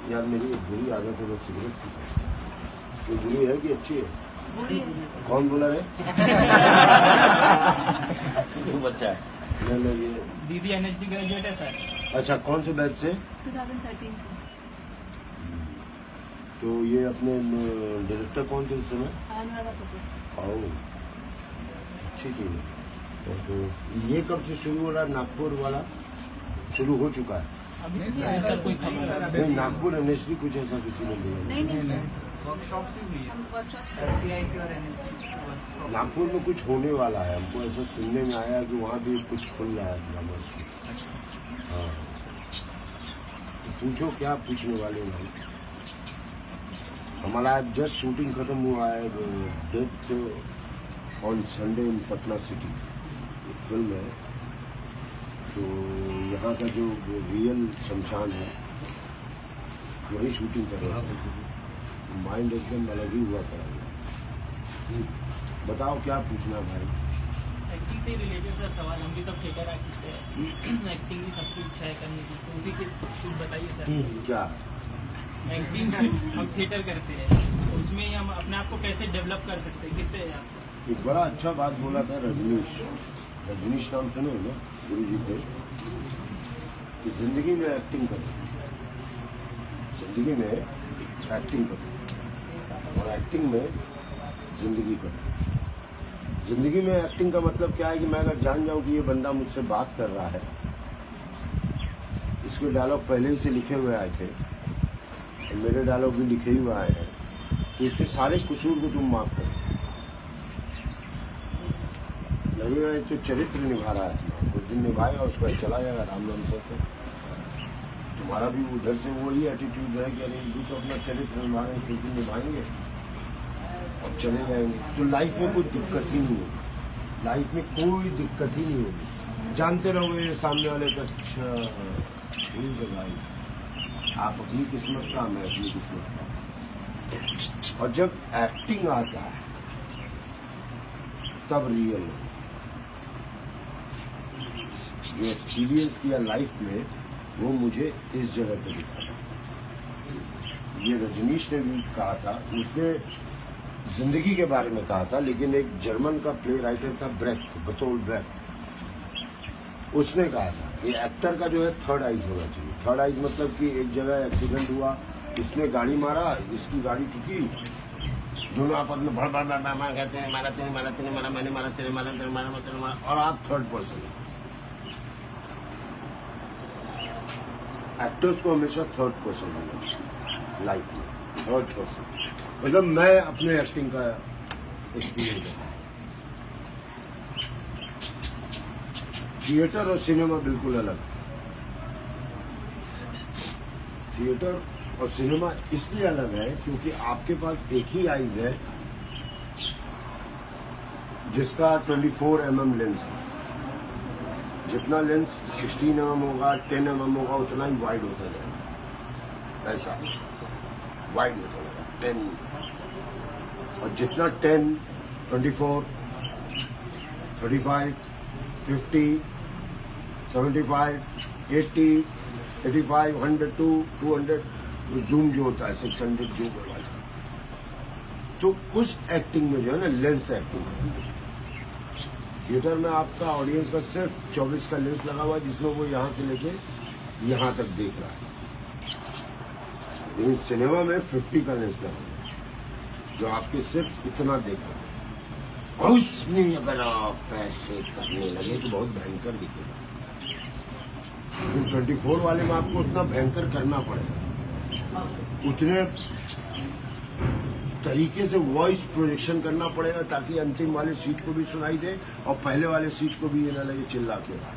यार मेरी एक बुरी आदत है, मैं सिगरेट पीता हूँ। ये बुरी है कि अच्छी है? कौन बोला है? खूब अच्छा है। नहीं ये दीदी एनएचडी ग्रेजुएट है सर। अच्छा, कौन से बैच से? 2013 से। तो ये अपने डायरेक्टर कौन थे उस समय? अनुराधा कपूर। आओ, अच्छी थी। तो ये कब से शुरू हो रहा है? नागपुर वाला शुरू हो चुका है? अभी नहीं ऐसा कोई खबर नहीं, नागपुर एनएचडी कुछ ऐसा किसी ने बोला नहीं सर, वर्कशॉप से हुई है। हम वर्कशॉप एफटीआई और एनएचडी। नागपुर में कुछ होने वाला है, हमको ऐसा सुनने में आया कि वहाँ भी कुछ खुल रहा है ड्रामा स्कूल। हाँ, तो पूछो क्या पूछने वाले हैं भाई। हमारा जस्ट शूटिंग खत्म हुआ है, death on Sunday in Patna city film है। तो यहाँ का जो रियल शमशान है वही शूटिंग कर रहा है। माइंड एकदम अलग ही हुआ था। बताओ क्या पूछना भाई। एक्टिंग से रिलेटेड सर सवाल, हम भी सब थिएटर आर्टिस्ट है, एक्टिंग की सबकी इच्छा है करने की, तो उसी की कुछ बताइए सर। क्या एक्टिंग हम थिएटर करते हैं, तो उसमें हम अपने आप को कैसे डेवलप कर सकते हैं? कितने एक बड़ा अच्छा बात बोला था रजनीश नाम सुने हो ना गुरु जी थे, कि जिंदगी में एक्टिंग करो, जिंदगी में एक्टिंग करो और एक्टिंग में जिंदगी करो। जिंदगी में एक्टिंग का मतलब क्या है कि मैं अगर जान जाऊं कि ये बंदा मुझसे बात कर रहा है, इसके डायलॉग पहले ही से लिखे हुए आए थे, मेरे डायलॉग भी लिखे ही हुए आए हैं, तो इसके सारे कसूर को तुम माफ करो। लगेगा एक तो चरित्र निभा रहा है, कुछ दिन निभाएगा, उसके बाद चला जाएगा राम नाम से। तुम्हारा भी उधर से वही एटीट्यूड है कि अरे ये तो अपना चरित्र निभा रहे हैं, कुछ दिन निभाएंगे और चले जाएंगे, तो लाइफ में कोई दिक्कत ही नहीं होगी। लाइफ में कोई दिक्कत ही नहीं होगी। जानते रहोगे सामने वाले का, अच्छा ठीक है भाई, आप अपनी किस्मत का, मैं अपनी किस्मत का। और जब एक्टिंग आता है तब रियल जो एक्सपीरियंस किया लाइफ में, वो मुझे इस जगह पे दिखा। ये रजनीश ने भी कहा था, उसने जिंदगी के बारे में कहा था, लेकिन एक जर्मन का प्ले राइटर था ब्रेख्ट, बर्टोल्ट ब्रेख्ट, उसने कहा था कि एक्टर का जो है थर्ड आइज होना चाहिए। थर्ड आइज मतलब कि एक जगह एक्सीडेंट हुआ, इसने गाड़ी मारा, इसकी गाड़ी ठुकी, दोनों आपस में भड़ भड़ कहते हैं, मारा तेरे मारा तेरे मारा, मैंने मारा तेरे मारा तेरे मारा तेरे मारा, और आप थर्ड पर्सन। एक्टर्स को हमेशा थर्ड पर्सन होना चाहिए लाइफ में, थर्ड पर्सन। मतलब मैं अपने एक्टिंग का एक्सपीरियंस है। थिएटर और सिनेमा बिल्कुल अलग। थिएटर और सिनेमा इसलिए अलग है क्योंकि आपके पास एक ही आइज है जिसका 24 mm लेंस है। जितना लेंस 16 mm होगा, 10 mm होगा, उतना ही वाइड होता जाएगा। ऐसा वाइड होता जाएगा 10, और जितना 10, 24, 35, 50, 75, 80, 85, 100, 200 जूम जो होता है 600 जूम करवाता है। तो उस एक्टिंग में जो है ना लेंस एक्टिंग है। थिएटर में आपका ऑडियंस का सिर्फ 24 का लेंस लगा हुआ है, जिसमें वो यहाँ से लेके यहाँ तक देख रहा है। लेकिन सिनेमा में 50 का लेंस लगा हुआ है, जो आपके सिर्फ इतना देख रहा है। और उसमें अगर आप पैसे करने लगे तो बहुत भयंकर दिखेगा। लेकिन 24 वाले में आपको उतना भयंकर करना पड़ेगा, उतने तरीके से वॉइस प्रोजेक्शन करना पड़ेगा ताकि अंतिम वाले सीट को भी सुनाई दे और पहले वाले सीट को भी ये ना लगे चिल्ला के रहा।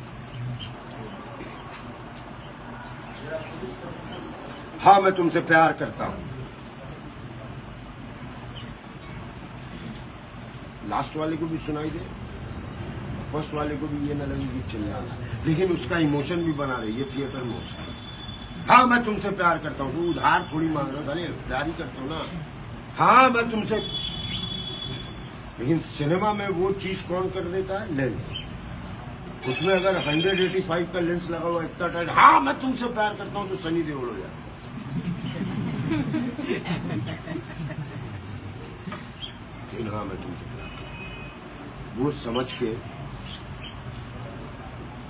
हाँ, मैं तुमसे प्यार करता हूं, लास्ट वाले को भी सुनाई दे, फर्स्ट वाले को भी ये ना लगे कि चिल्लाना, लेकिन उसका इमोशन भी बना रही है थिएटर में। हाँ, मैं तुमसे प्यार करता हूँ, तू उधार थोड़ी मांग रहा था, प्यार ही करता हूँ ना। हाँ, मैं तुमसे। लेकिन सिनेमा में वो चीज कौन कर देता है? लेंस। उसमें अगर 185 का लेंस लगा हुआ इतना टाइट, हाँ मैं तुमसे प्यार करता हूँ, तो सनी देओल हो जाए। हाँ मैं तुमसे प्यार करता हूँ, वो समझ के।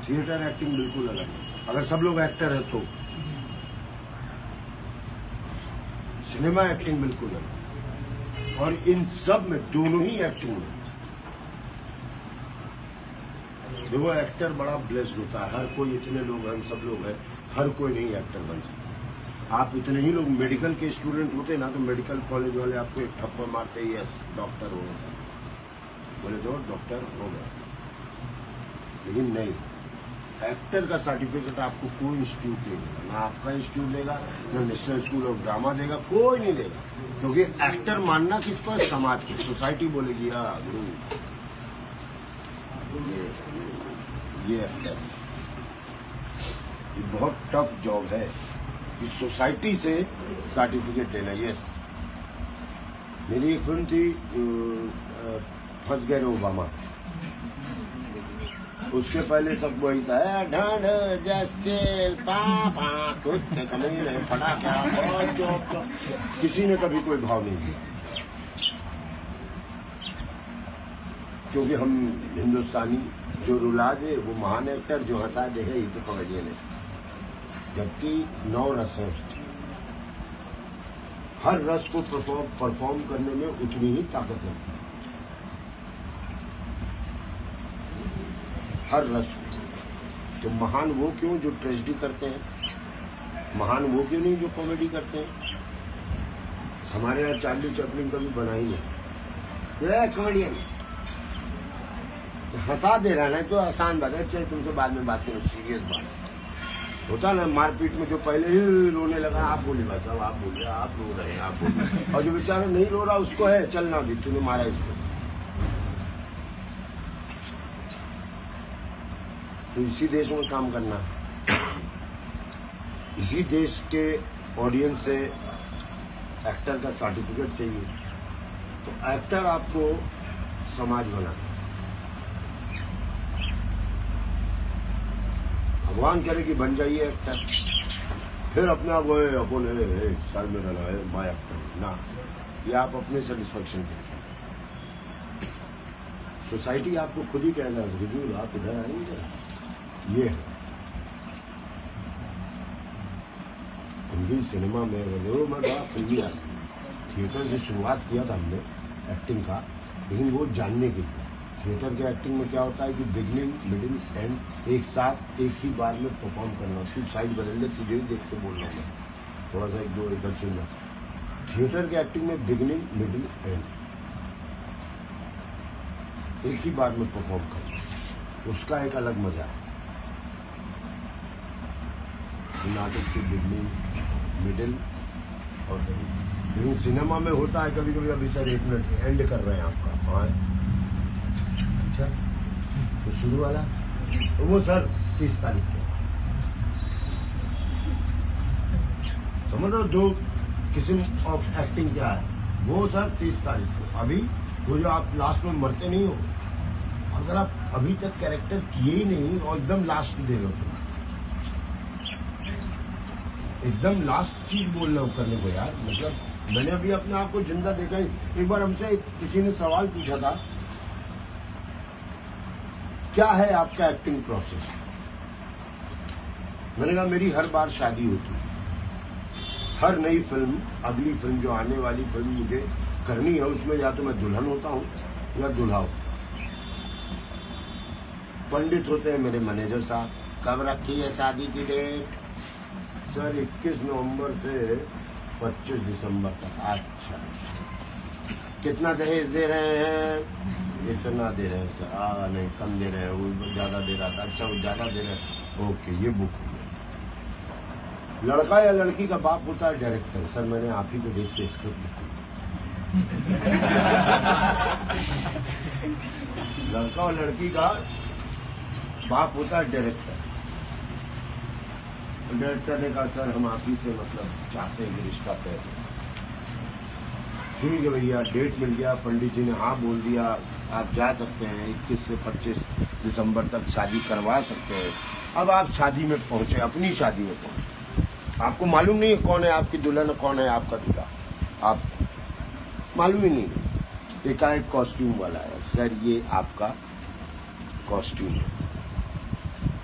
थिएटर एक्टिंग बिल्कुल अलग है। अगर सब लोग एक्टर है तो सिनेमा एक्टिंग बिल्कुल अलग, और इन सब में दोनों ही एक्टिंग में देखो, एक्टर बड़ा ब्लेस्ड होता है। हर कोई, इतने लोग हम सब लोग हैं, हर कोई नहीं एक्टर बन सकता। आप इतने ही लोग मेडिकल के स्टूडेंट होते ना, तो मेडिकल कॉलेज वाले आपको एक ठप्पा मारते, यस डॉक्टर हो गए, बोले तो डॉक्टर हो गए। लेकिन नहीं, एक्टर का सर्टिफिकेट आपको कोई इंस्टीट्यूट नहीं देगा, ना आपका इंस्टीट्यूट देगा, ना नेशनल स्कूल ऑफ ड्रामा देगा, कोई नहीं देगा। क्योंकि एक्टर मानना किसको है? समाज की, सोसाइटी बोलेगी हाँ गुरु ये एक्टर। ये बहुत टफ जॉब है, इस सोसाइटी से सर्टिफिकेट लेना। यस, मेरी एक फिल्म थी फंस गए ओबामा, उसके पहले सब वही था, ढंढ जस्टिल पापा कुत्ते कमीने फटाका, बहुत जॉब। किसी ने कभी कोई भाव नहीं दिया, क्योंकि हम हिंदुस्तानी, जो रुला दे वो महान एक्टर, जो हंसा दे है तो कॉमेडियन है। जबकि 9 रस है, हर रस को परफॉर्म करने में उतनी ही ताकत है, हर रस। तो महान वो क्यों जो ट्रेजेडी करते हैं, महान वो क्यों नहीं जो कॉमेडी करते हैं। हमारे यहाँ चार्ली चैपलिन कभी बना ही नहीं, कॉमेडियन हंसा दे रहा है, तो आसान बात है, चल तुमसे बाद में बात करो, सीरियस बात होता ना। मारपीट में जो पहले ही रोने लगा, आप बोली बात साहब, आप बोलिए, आप रो रहे हैं, आप बोलिए, और जो बेचारा नहीं रो रहा उसको है चलना भी, तूने मारा इसको। तो इसी देश में काम करना, इसी देश के ऑडियंस से एक्टर का सर्टिफिकेट चाहिए। तो एक्टर आपको समाज बना, भगवान करे कि बन जाइए एक्टर, फिर अपने आप अपन साल में रहना है माय एक्टर ना, ये आप अपने सेटिस्फेक्शन के। सोसाइटी आपको खुद ही कहना, हुजूर आप इधर आएंगे, ये है हिंदी सिनेमा में। मैं बड़ा फिल्मी आदमी, थिएटर से शुरुआत किया था हमने एक्टिंग का, लेकिन वो जानने के लिए थिएटर के एक्टिंग में क्या होता है कि बिगनिंग मिडिल एंड एक साथ एक ही बार में परफॉर्म करना। तू साइड बदल ले, तुझे ही देख के बोल रहा हूँ मैं, थोड़ा सा एक दो इधर चलना। थिएटर के एक्टिंग में बिगनिंग मिडिल एंड एक ही बार में परफॉर्म करना, उसका एक अलग मजा है। नाटक की बिगनिंग मिडिल और लेकिन सिनेमा में होता है कभी कभी, अभी सर 1 मिनट एंड कर रहे हैं आपका, हाँ अच्छा तो शुरू वाला तो वो सर 30 तारीख को, समझ लो दो किस्म ऑफ एक्टिंग क्या है। वो सर 30 तारीख को, अभी वो जो आप लास्ट में मरते नहीं हो, अगर आप अभी तक कैरेक्टर किए ही नहीं और एकदम लास्ट दे रहे हो, एकदम लास्ट चीज बोल रहा हूँ करने को यार। मतलब मैंने अभी अपने आप को जिंदा देखा ही। एक बार हमसे किसी ने सवाल पूछा था, क्या है आपका एक्टिंग प्रोसेस? मैंने कहा मेरी हर बार शादी होती है, हर नई फिल्म, अगली फिल्म जो आने वाली फिल्म मुझे करनी है, उसमें या तो मैं दुल्हन होता हूँ या दूल्हा होता हूँ। पंडित होते हैं मेरे मैनेजर साहब, कब रखी है शादी की डेट? सर 21 नवंबर से 25 दिसंबर तक। अच्छा, कितना दहेज दे रहे हैं? इतना दे रहे हैं सर। नहीं कम दे रहे हैं, वो ज़्यादा दे रहा था। अच्छा वो ज़्यादा दे रहे हैं, ओके ये बुक हो गया। लड़का या लड़की का बाप होता है डायरेक्टर। सर मैंने आप ही को देख के स्क्रिप्ट लिखी। लड़का और लड़की का बाप होता है डायरेक्टर। डायरेक्टर ने कहा सर हम आप ही से मतलब चाहते हैं कि रिश्ता तय हो। ठीक है भैया, डेट मिल गया, पंडित जी ने हाँ बोल दिया, आप जा सकते हैं, 21 से 25 दिसंबर तक शादी करवा सकते हैं। अब आप शादी में पहुंचे, अपनी शादी में पहुंचे, आपको मालूम नहीं है कौन है आपकी दुल्हन, कौन है आपका दूल्हा, आप मालूम ही नहीं। एकाएक कॉस्ट्यूम वाला है, सर ये आपका कॉस्ट्यूम है,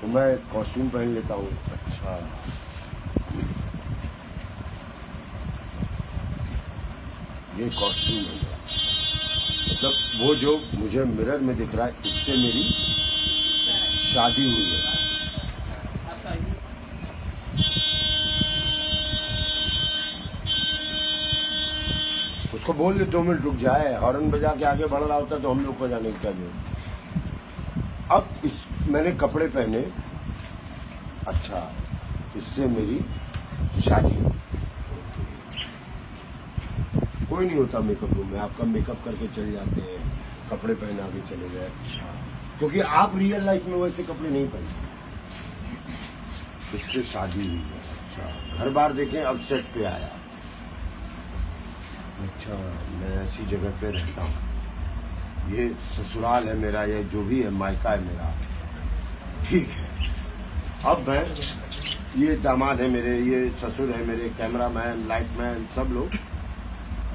तो मैं कॉस्ट्यूम पहन लेता हूँ। अच्छा, ये कॉस्ट्यूम है, मतलब वो जो मुझे मिरर में दिख रहा है, इससे मेरी शादी हुई है। आपका ID? उसको बोल दे 2 मिनट रुक जाए, हॉर्न बजा के आगे बढ़ रहा होता तो हम लोग को जाने की क्या जरूरत। अब इस मैंने कपड़े पहने, अच्छा इससे मेरी शादी हुई। कोई नहीं होता मेकअप रूम में, आपका मेकअप करके चले जाते हैं, कपड़े पहना के चले गए। अच्छा, क्योंकि आप रियल लाइफ में वैसे कपड़े नहीं पहनते, इससे शादी हुई है। अच्छा, घर बार देखें, अब सेट पे आया। अच्छा, मैं ऐसी जगह पे रहता हूँ, ये ससुराल है मेरा, ये जो भी है मायका है मेरा, ठीक है। अब मैं, ये दामाद है मेरे, ये ससुर है मेरे, कैमरामैन, लाइटमैन, सब लोग।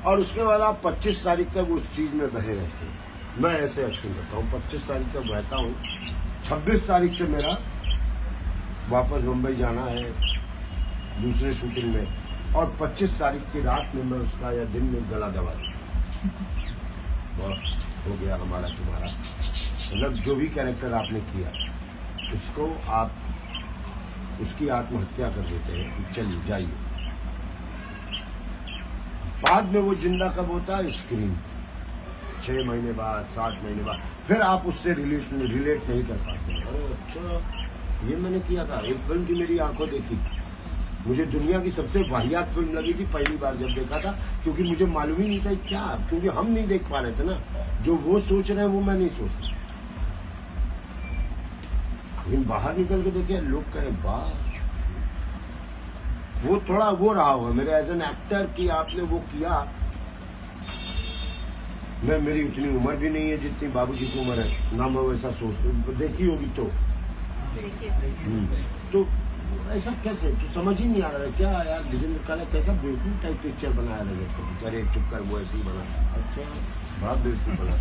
और उसके बाद आप 25 तारीख तक उस चीज में बहे रहते हैं। मैं ऐसे एक्टिंग करता हूँ, 25 तारीख तक बहता हूँ। 26 तारीख से मेरा वापस मुंबई जाना है दूसरे शूटिंग में, और 25 तारीख की रात में मैं उसका या दिन में गला दबा दूँ। बस हो गया हमारा तुम्हारा, मतलब जो भी कैरेक्टर आपने किया उसको आप उसकी आत्महत्या कर देते हैं, चलिए जाइए। बाद में वो जिंदा कब होता है, स्क्रीन 6 महीने बाद, 7 महीने बाद, फिर आप उससे रिलेट नहीं कर पाते। अरे अच्छा, ये मैंने किया था। एक फिल्म की मेरी आंखों देखी, मुझे दुनिया की सबसे वाहियात फिल्म लगी थी पहली बार जब देखा था, क्योंकि मुझे मालूम ही नहीं था क्या, क्योंकि हम नहीं देख पा रहे थे ना, जो वो सोच रहे हैं वो मैं नहीं सोचता। लेकिन बाहर निकल के देखे, लोग कहे वाह, वो थोड़ा वो रहा होगा मेरे एज एन एक्टर कि आपने वो किया। मेरी उतनी उम्र भी नहीं है जितनी बाबूजी की उम्र है ना, मैं वैसा सोचता, देखी होगी तो तो ऐसा कैसे, तो समझ ही नहीं आ रहा है क्या यार। विजेंद्र काला कैसा बेवकूफ टाइप पिक्चर बनाया रहा, अरे चुप कर, वो ऐसे ही बना। अच्छा, बड़ा बेवकूफ बना।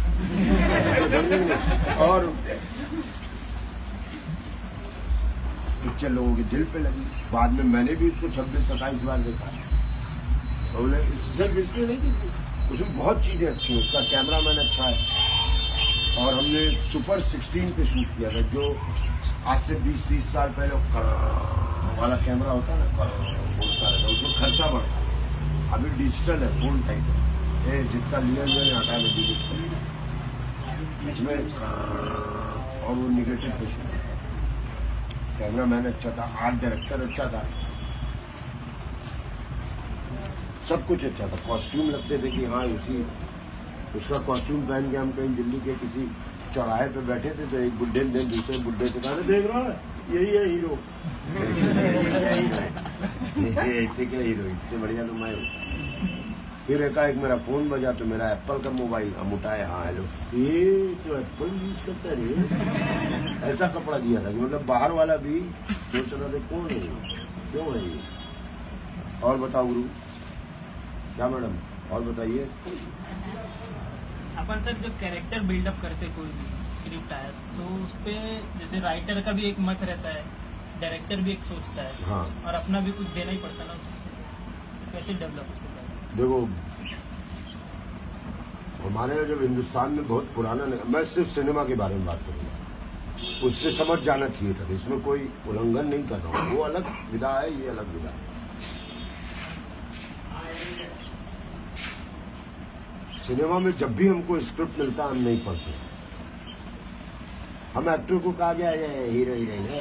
और पिक्चर लोगों के दिल पे लगी। बाद में मैंने भी उसको 26-27 बार देखा, और सिर्फ इसलिए नहीं कि उसमें बहुत चीजें अच्छी हैं, उसका कैमरामैन अच्छा है, और हमने सुपर 16 पे शूट किया था, जो आज से 20-30 साल पहले वाला कैमरा होता है ना, बोलता रहता, उसमें खर्चा बढ़ता। अभी डिजिटल है, फोन टाइप है, जितना लिया मैंने हटा में डिजिटल इसमें, और वो निगेटिव पे शूट। कैमरामैन अच्छा था, आर्ट डायरेक्टर अच्छा था, सब कुछ अच्छा था। कॉस्ट्यूम लगते थे कि हाँ उसका कॉस्ट्यूम पहन के हम कहीं दिल्ली के किसी चौराहे पे बैठे थे, तो एक बुड्ढे ने दूसरे बुड्ढे से कहा, देख रहा है यही है हीरो। ऐसे क्या हीरो, इससे बढ़िया तो मैं हूँ। फिर एकाएक मेरा फोन बजा, तो मेरा एप्पल का मोबाइल, हम उठाए, हाँ हेलो, ये तो एप्पल यूज करता है रे। ऐसा कपड़ा दिया था कि मतलब बाहर वाला भी सोच रहा था कौन है, क्यों है ये। और बताओ गुरु, क्या मैडम, और बताइए। अपन सर जब कैरेक्टर बिल्डअप करते कोई भी स्क्रिप्ट आया, तो उस पे जैसे राइटर का भी एक मत रहता है, डायरेक्टर भी एक सोचता है, हाँ, और अपना भी कुछ देना ही पड़ता है ना उसको, कैसे डेवलप उसको। देखो हमारे यहाँ जब हिंदुस्तान में बहुत पुराना, मैं सिर्फ सिनेमा के बारे में बात करूँगा, उससे समझ जाना थिएटर, इसमें कोई उल्लंघन नहीं कर रहा हूँ, वो अलग विधा है, ये अलग विधा है। सिनेमा में जब भी हमको स्क्रिप्ट मिलता है, हम नहीं पढ़ते, हम एक्टर को कहा गया हीरो हीरोइन है,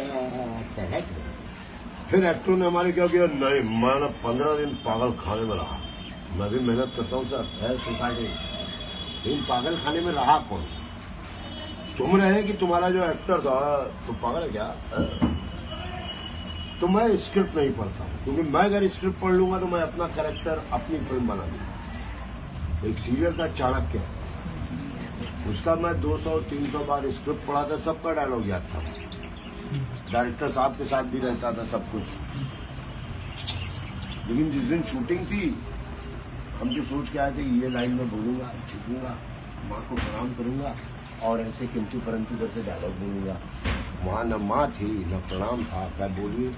फिर एक्टर ने हमारे क्या किया, नहीं मैं 15 दिन पागल खाने में रहा। मैं भी मेहनत करता हूँ सर, है सोसाइटी, लेकिन पागल खाने में रहा कौन, तुम रहे कि तुम्हारा जो एक्टर था तो पागल है क्या। तो मैं स्क्रिप्ट नहीं पढ़ता हूँ, क्योंकि मैं अगर स्क्रिप्ट पढ़ लूंगा तो मैं अपना कैरेक्टर, अपनी फिल्म बना लूंगा। एक सीरियल था चाणक्य, उसका मैं 200-300 बार स्क्रिप्ट पढ़ा था, सबका डायलॉग याद था। डायरेक्टर साहब के साथ भी रहता था सब कुछ। लेकिन जिस दिन शूटिंग थी, हम तो सोच के आए थे कि ये लाइन में बोलूंगा, झुकूंगा, माँ को प्रणाम करूंगा और ऐसे किंतु परंतु करके डायलॉग बोलूंगा। वहाँ न माँ थी न प्रणाम था। क्या बोलिए,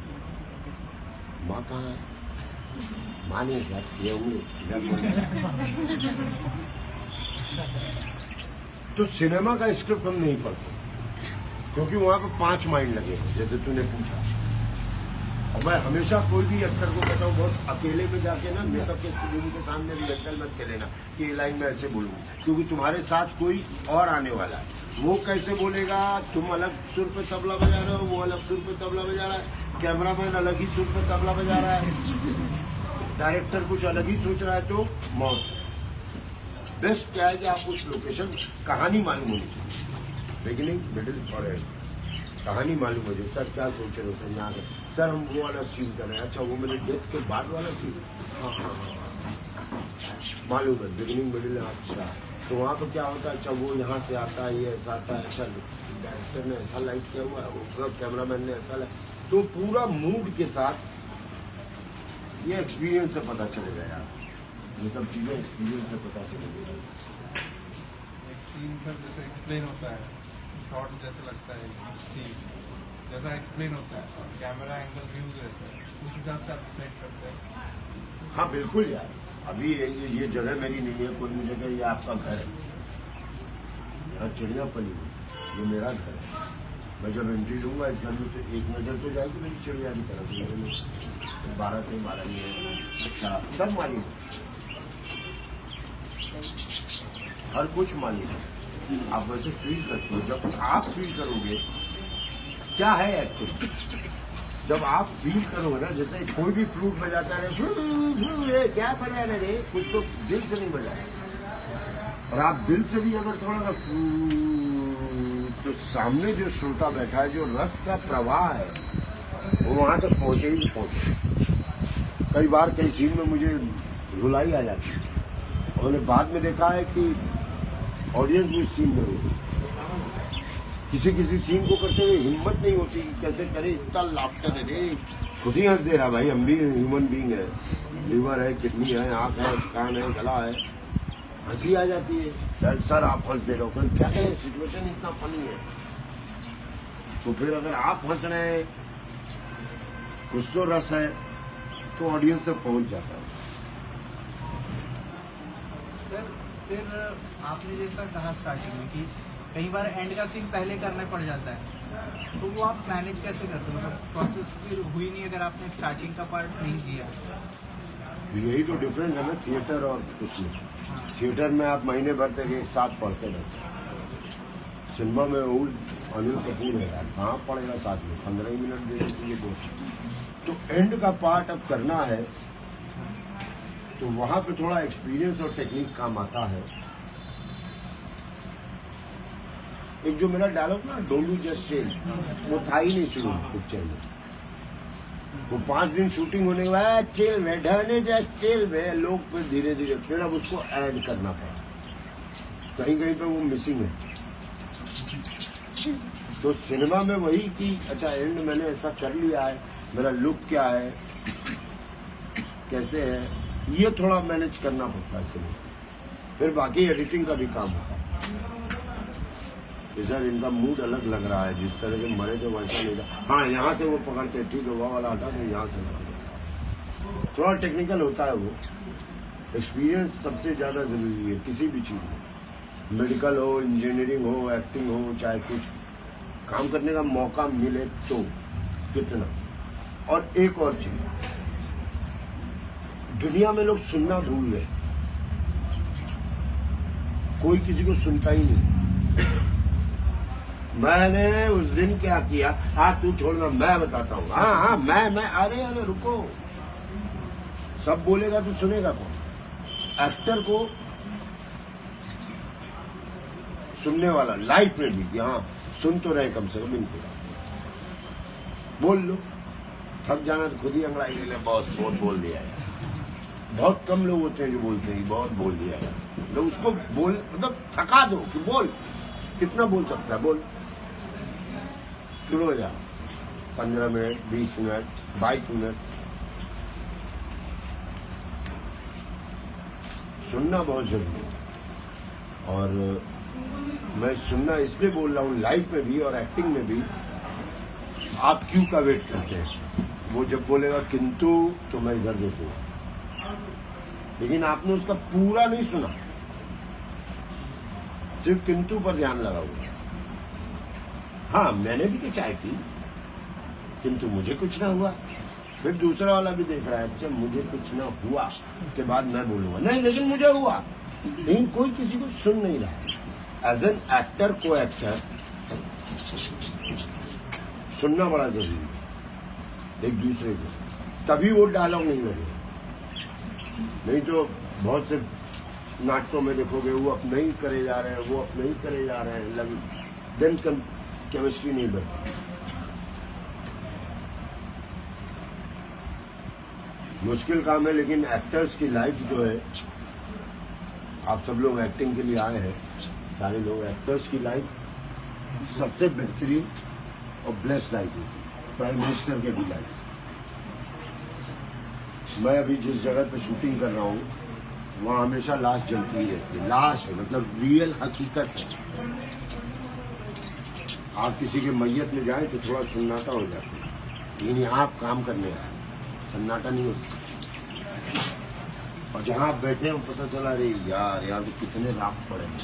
माँ कहाँ है? माँ नहीं क्या ये होंगे। तो सिनेमा का स्क्रिप्ट हम नहीं पढ़ते, क्योंकि वहाँ पे 5 माइंड लगे, जैसे तूने पूछा। और मैं हमेशा कोई भी एक्टर को कहता हूँ, बहुत अकेले में जाके ना मेकअप के स्टूडियो के सामने रिहर्सल मत कर लेना कि ये लाइन में ऐसे बोलूँगी, क्योंकि तुम्हारे साथ कोई और आने वाला है। वो कैसे बोलेगा, तुम अलग सुर पे तबला बजा रहे हो, वो अलग सुर पे तबला बजा रहा है, कैमरामैन अलग ही सुर पे तबला बजा रहा है, डायरेक्टर कुछ अलग ही सोच रहा है, तो मौत। बेस्ट क्या है कि आप उस लोकेशन कहानी मालूम होनी चाहिए, बिगिनिंग मिडिल और एंड कहानी मालूम हो जाए। सर क्या सोच रहे हो सर यहाँ के, सर हम वो वाला सीन कर रहे हैं। अच्छा वो मेरे डेथ के बाद वाला सीन, हाँ हाँ हाँ मालूम है, बिगिनिंग मिडिल। अच्छा तो वहाँ पर क्या होता है, अच्छा वो यहाँ से आता है, ये ऐसा आता है, अच्छा डायरेक्टर ने ऐसा लाइट किया हुआ है, वो कैमरामैन ने ऐसा लाइट, तो पूरा मूड के साथ ये एक्सपीरियंस से पता चलेगा यार, ये सब चीज़ें एक्सपीरियंस से पता चलेगी। एक सीन सर जैसे एक्सप्लेन होता है, शॉर्ट जैसे लगता है सीन जैसा एक्सप्लेन होता है, और कैमरा एंगल व्यूज रहता है, उस हिसाब से आप डिसाइड करते हैं। हाँ बिल्कुल यार, अभी ये जगह मेरी नहीं है, कोई मुझे कहे ये आपका घर है, यहाँ चिड़िया पली हुई, ये मेरा घर है। मैं जब एंट्री लूँगा इस घर में तो एक नज़र तो जाएगी मेरी चिड़िया की तरफ, 12 के 12 ही है। अच्छा सब मालिक, हर कुछ मालिक है, आप वैसे फील करते हो। जब आप फील करोगे क्या है एक्टिंग, जब आप फील करोगे ना, जैसे कोई भी फ्लूट बजाता है, ये क्या बजा रहे रे, कुछ तो दिल से नहीं बजाया। और आप दिल से भी अगर थोड़ा सा तो सामने जो श्रोता बैठा है, जो रस का प्रवाह है, वो वहां तक पहुंचे ही पहुंचे। कई बार कई सीन में मुझे रुलाई आ जाती है, और मैंने बाद में देखा है कि ऑडियंस भी सीन में रोती, किसी किसी सीन को करते हुए हिम्मत नहीं होती कि कैसे करे, इतना लाफ्टर है रे, खुद ही हंस दे रहा। भाई हम भी ह्यूमन बीइंग है, लीवर है, किडनी है, आँख है, कान है, गला है, हंसी आ जाती है। सर आप हंस दे रहे हो, क्या करें, सिचुएशन इतना फनी है। तो फिर अगर आप हंस रहे हैं, कुछ तो रस है, तो ऑडियंस तक पहुंच जाता है। सर फिर आपने जैसा कहा स्टार्टिंग में कि कई बार एंड का सीन पहले करना पड़ जाता है, तो वो आप मैनेज कैसे करते हो? मतलब प्रोसेस फिर हुई नहीं अगर आपने स्टार्टिंग का पार्ट नहीं दिया? यही तो डिफरेंस है ना थिएटर और उसमें। थिएटर में आप महीने भर तक एक साथ पढ़ते रहते, सिनेमा में ओल्ड अनिल कपूर है यार, कहाँ पड़ेगा साथ में, 15 ही मिनट दे देते ये दोस्त। तो एंड का पार्ट अब करना है, तो वहाँ पे थोड़ा एक्सपीरियंस और टेक्निक काम आता है। एक जो मेरा डायलॉग ना, डोंट डू जस्ट चिल, वो था ही नहीं शुरू पिक्चर में। वो 5 दिन शूटिंग होने के बाद चिल में ढने जस्ट चिल में, लोग फिर धीरे धीरे फिर अब उसको ऐड करना पड़ा, कहीं कहीं पे वो मिसिंग है। तो सिनेमा में वही कि अच्छा एंड मैंने ऐसा कर लिया है, मेरा लुक क्या है, कैसे है, ये थोड़ा मैनेज करना पड़ता है सिनेमा। फिर बाकी एडिटिंग का भी काम होता है कि सर इनका मूड अलग लग रहा है, जिस तरह से मरे तो वैसा नहीं था, हाँ यहाँ से वो पकड़ते, ठीक है वो वाला हटा तो यहाँ से लगा। थोड़ा टेक्निकल होता है वो। एक्सपीरियंस सबसे ज़्यादा ज़रूरी है किसी भी चीज़ में, मेडिकल हो, इंजीनियरिंग हो, एक्टिंग हो, चाहे कुछ काम करने का मौका मिले तो कितना। और एक और चीज़, दुनिया में लोग सुनना भूल गए, कोई किसी को सुनता ही नहीं। मैंने उस दिन क्या किया, तू छोड़ना मैं बताता हूँ, हाँ मैं अरे रुको, सब बोलेगा तो सुनेगा कौन? एक्टर को सुनने वाला लाइफ में भी, हाँ सुन तो रहे कम से कम इनको, बोल लो, थक जाना तो खुद ही अंगड़ाई ले ले, बॉस बहुत बोल दिया है। बहुत कम लोग होते हैं जो बोलते हैं बहुत बोल दिया यार, मतलब उसको बोल मतलब थका दो कि बोल, कितना बोल सकता है, बोल शुरू हो जा, 15 मिनट, 20 मिनट, 22 मिनट। सुनना बहुत जरूरी है, और मैं सुनना इसलिए बोल रहा हूँ लाइफ में भी और एक्टिंग में भी। आप क्यों का वेट करते हैं? वो जब बोलेगा किंतु तो मैं इधर देखूँ, लेकिन आपने उसका पूरा नहीं सुना, सिर्फ किंतु पर ध्यान लगा हुआ। हाँ मैंने भी तो चाय पी, किंतु मुझे कुछ ना हुआ। फिर दूसरा वाला भी देख रहा है, अच्छा मुझे कुछ ना हुआ के बाद मैं बोलूंगा नहीं लेकिन मुझे हुआ। लेकिन कोई किसी को सुन नहीं रहा। एज एन एक्टर, को एक्टर सुनना बड़ा जरूरी है एक दूसरे को, तभी वो डायलॉग नहीं लगे। नहीं तो बहुत से नाटकों में देखोगे वो अपने ही करे जा रहे हैं, वो अपने ही करे जा रहे हैं, देन केमिस्ट्री नहीं बनती। मुश्किल काम है, लेकिन एक्टर्स की लाइफ जो है, आप सब लोग एक्टिंग के लिए आए हैं, सारे लोग, एक्टर्स की लाइफ सबसे बेहतरीन और ब्लेस्ड लाइफ होती है, प्राइम मिनिस्टर के भी लाइफ। मैं अभी जिस जगह पे शूटिंग कर रहा हूँ वहाँ हमेशा लाश जलती ही रहती है। लाश है मतलब रियल हकीकत है। आप किसी के मैयत में जाएं तो थोड़ा सन्नाटा हो जाता है, लेकिन यहाँ आप काम करने आए, सन्नाटा नहीं होता। और जहाँ आप बैठे हो पता चला अरे यार यहाँ तो कितने रात पड़े हैं।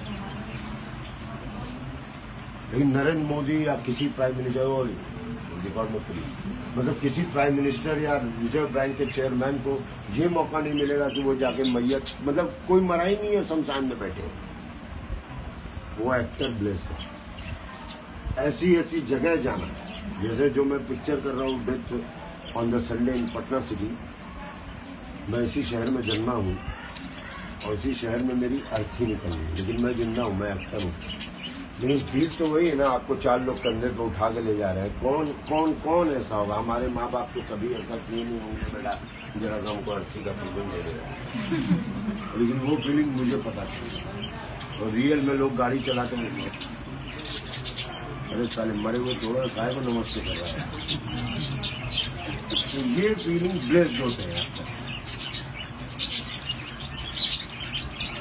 लेकिन नरेंद्र मोदी या किसी प्राइम मिनिस्टर और रिकॉर्ड में पूरी मतलब किसी प्राइम मिनिस्टर या रिजर्व बैंक के चेयरमैन को ये मौका नहीं मिलेगा कि वो जाके मैयत, मतलब कोई मरा ही नहीं है, शमशान में बैठे। वो एक्टर ब्लेस्ड है। ऐसी ऐसी जगह जाना, जैसे जो मैं पिक्चर कर रहा हूँ death on the Sunday in Patna city, मैं इसी शहर में जन्मा हूँ और इसी शहर में मेरी अर्थी निकल गई, लेकिन मैं जिंदा हूँ, मैं एक्टर हूँ। लेकिन फील तो वही है ना, आपको 4 लोग कंधे पे उठा के ले जा रहे हैं। कौन कौन कौन ऐसा होगा? हमारे माँ बाप तो कभी ऐसा किए नहीं होंगे बेटा जरा सा हमको अर्थी का फीलिंग दे रहे, लेकिन वो फीलिंग मुझे पता थी। और रियल में लोग गाड़ी चलाते हैं, अरे साले मरे हुए थोड़ा काय को नमस्ते कर रहा है। तो ये फीलिंग ब्लेस्ड होते हैं।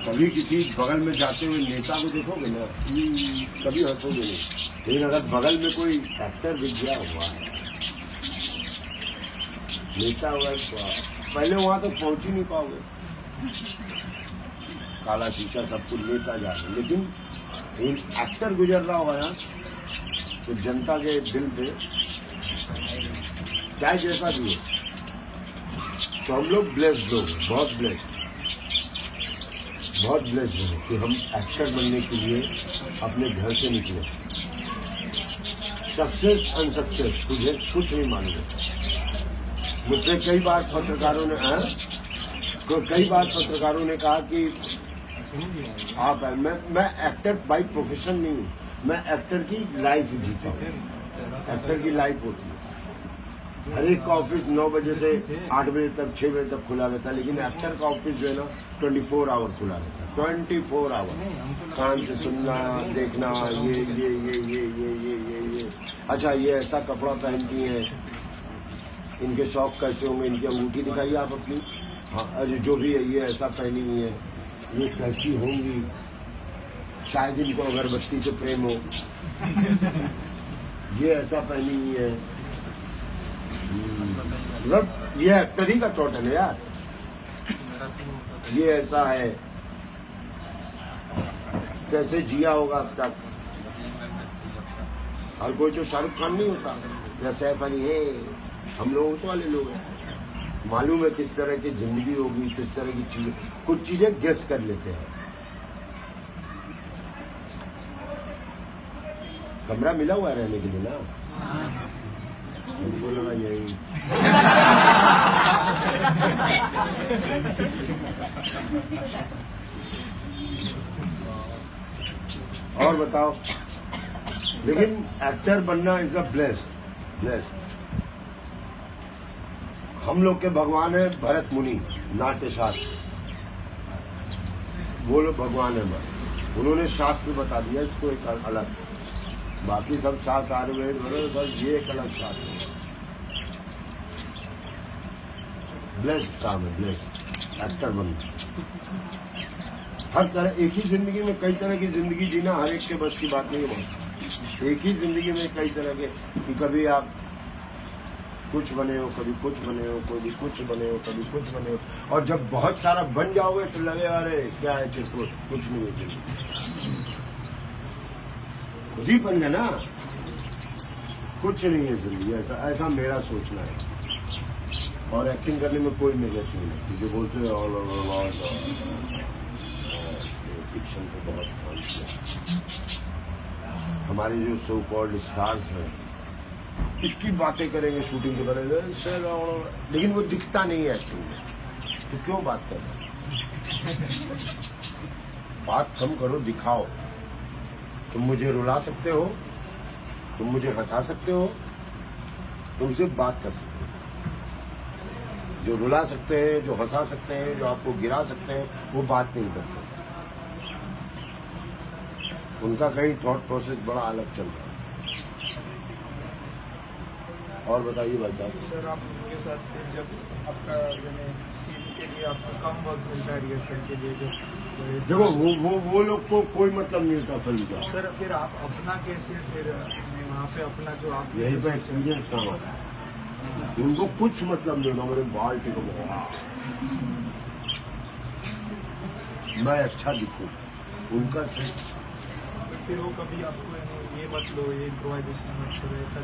कभी किसी बगल में जाते हुए नेता को देखोगे ना, कभी हंसोगे नहीं। लेकिन अगर बगल में कोई एक्टर दिख गया हुआ है, नेता हुआ है, पहले वहां तक पहुंच ही नहीं पाओगे, काला शीशा सब कुछ लेता जा रहा है। लेकिन एक एक्टर गुजर रहा होगा ना तो जनता के दिल पे चाहे जैसा भी हो, तो हम लोग ब्लेस्ड लोग, बहुत ब्लेस्ड हो कि हम एक्टर बनने के लिए अपने घर से निकले। सक्सेस अनसक्सेस मुझे कुछ नहीं मालूम है। मुझसे कई बार पत्रकारों ने कहा कि आप मैं एक्टर बाई प्रोफेशन नहीं हूँ, मैं एक्टर की लाइफ जीता हूँ। एक्टर की लाइफ होती है, हर एक का ऑफिस 9 बजे से 8 बजे तक 6 बजे तक खुला रहता है, लेकिन एक्टर का ऑफिस जो है ना 24 आवर खुला रहता है। 24 आवर कान से सुनना, देखना, ये अच्छा ये ऐसा कपड़ा पहनती है, इनके शौक कैसे होंगे, इनकी अंगूठी दिखाइए आप अपनी, हाँ अरे जो भी है ये ऐसा पहनी हुई है, ये कैसी होंगी, शायद इनको अगरबत्ती से प्रेम हो, ये ऐसा पहनी हुई है। मतलब ये एक्टर ही का थॉट है यार, ये ऐसा है, कैसे जिया होगा अब तक। हर कोई तो शाहरुख खान नहीं होता या सैफ अली है, हम लोग उस वाले लोग हैं। मालूम है किस तरह की जिंदगी होगी, किस तरह की चीजें, कुछ चीजें गेस कर लेते हैं। कमरा मिला हुआ है रहने के लिए ना, उनको लगा यही। और बताओ, लेकिन एक्टर बनना इज अ ब्लेस्ड। हम लोग के भगवान है भरत मुनि, नाट्य शास्त्र, वो लोग भगवान है हमारे, उन्होंने शास्त्र बता दिया इसको एक अलग, बाकी सब शास्त्र आयुर्वेद बस ये एक अलग शास्त्र है। ब्लेस्ड काम है, ब्लेस्ड एक्टर बन। हर तरह एक ही जिंदगी में कई तरह की जिंदगी जीना हर एक के बस की बात नहीं है। एक ही जिंदगी में कई तरह के, कि कभी आप कुछ बने हो, कभी कुछ बने हो, कभी कुछ बने हो, कभी कुछ बने हो, और जब बहुत सारा बन जाओगे तो लगे अरे क्या है चिरकुट, कुछ नहीं है, खुद ही बन गया ना, कुछ नहीं है जिंदगी। ऐसा मेरा सोचना है। और एक्टिंग करने में कोई मेहनत नहीं लगती, जो बोलते हैं डिक्शन को बहुत काम किया। हमारे जो सो कॉल्ड स्टार्स हैं इतनी बातें करेंगे शूटिंग के बारे में सर, लेकिन वो दिखता नहीं है एक्टिंग में, तो क्यों बात कर रहे हैं? बात कम करो, दिखाओ। तुम मुझे रुला सकते हो, तुम मुझे हंसा सकते हो, तुम सिर्फ बात कर सकते हो। जो रुला सकते हैं, जो हंसा सकते हैं, जो आपको गिरा सकते हैं, वो बात नहीं करते। उनका कहीं थॉट प्रोसेस बड़ा अलग चल रहा है। और बताइए भाई साहब। सर आप उनके साथ फिर जब आपका यानी सीन के लिए आपको कम वक्त मिलता है रिहर्सल के लिए, जब देखो वो लोग को कोई मतलब नहीं होता फिल्म का। सर फिर आप अपना कैसे फिर वहाँ पे अपना जो आप यही पे एक्सपीरियंस काम आता है। उनको कुछ मतलब नहीं होता, मेरे बाल टिको मैं अच्छा दिखूं, उनका सिर्फ फिर वो कभी आपको ये मत लो, ये इम्प्रोवाइजेशन मत करो, ऐसा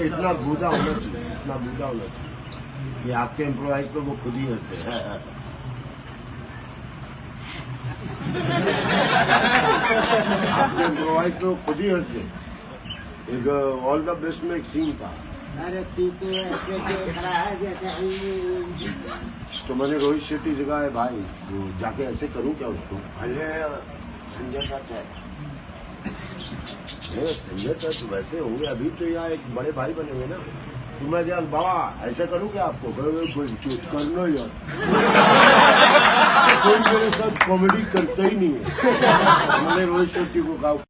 इतना बूढ़ा होना चाहिए, इतना बूढ़ा होना चाहिए कि आपके एम्प्लॉइज पे वो खुद ही हंसते हैं। आपके एम्प्लॉइज पे वो खुद ही हंसते। एक ऑल द बेस्ट में एक सीन था, अरे तू तो ऐसे क्यों खड़ा है जैसे, तो मैंने रोहित शेट्टी से कहा है भाई वो जाके ऐसे करूं क्या उसको? अरे संजय दत्त है, संजय दत्त वैसे होंगे, अभी तो यहाँ एक बड़े भाई बने हुए ना, तो मैं क्या बाबा ऐसा करूं क्या आपको? करना यार कोई मेरे साथ कॉमेडी करता ही नहीं है। मैंने रोहित शेट्टी को कहा